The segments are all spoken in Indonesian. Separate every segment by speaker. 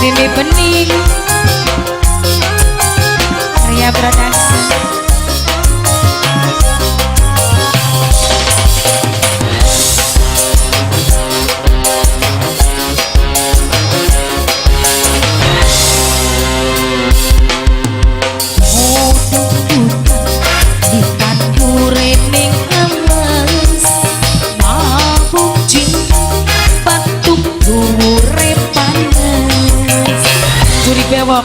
Speaker 1: Mimi Bening Arya Production. Bewok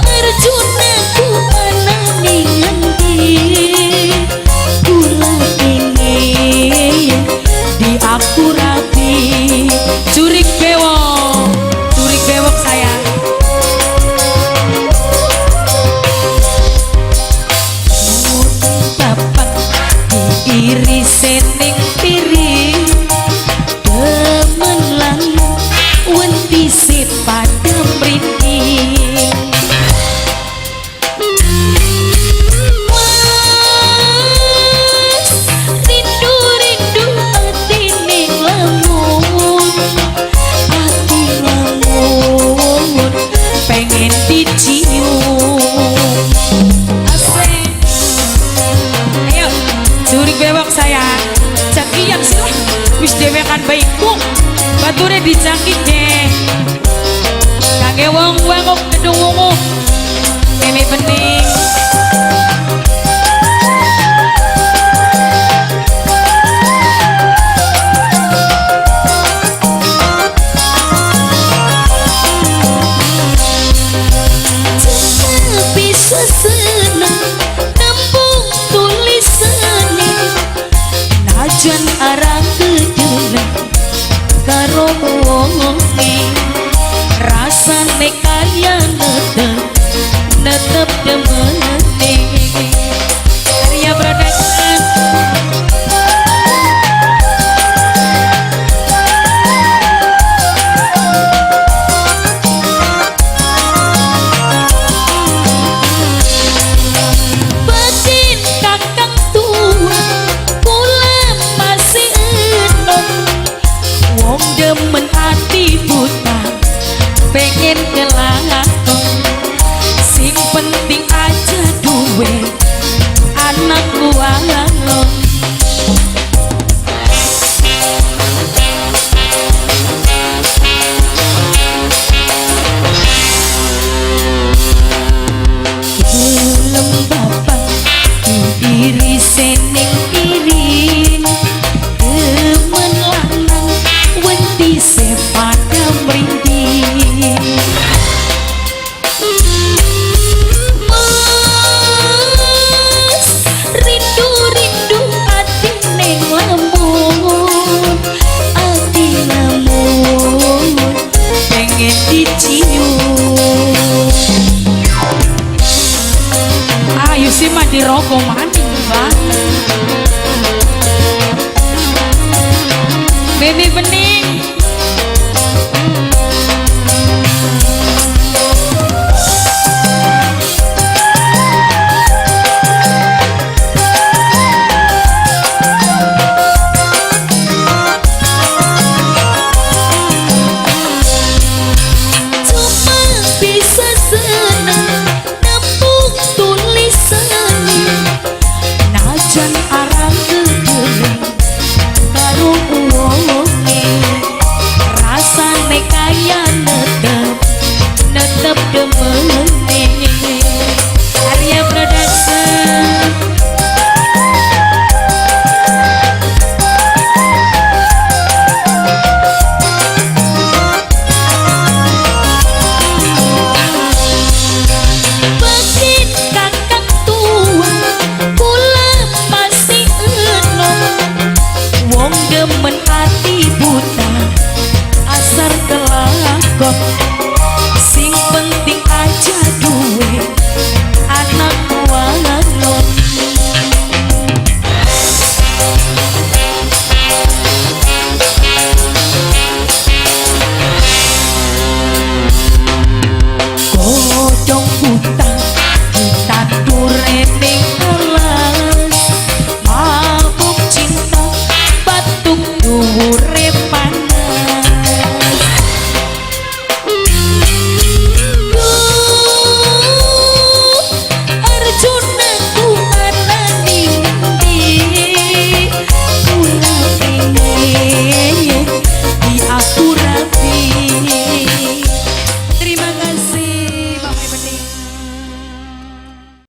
Speaker 1: Arjuna ku anani ngendi kula ingin diakurati curik bewok saya bapak diiris ning piring si pada mriki rindu ati ning lamun pengen dicium asik ayo curik bewok saya cakian sih wis dewekan baikku bature dicangkik deh kangge wong-wong kok gedung wungu Mimi Bening cuma bisa senang nembung tulisannya najan arang kejelang karo wonge rasane kaya netep demene Arya Production. Batin kakang tua kula masih enom wong demen hati buta pengen ngelakon sing penting aja duwe anak kualon belum bapak diri sening piring demen lanang wedi sepada mrindi rindu ati ning lamun pengen dicium ayo sih mah diroko maning bang Mimi Bening demen hati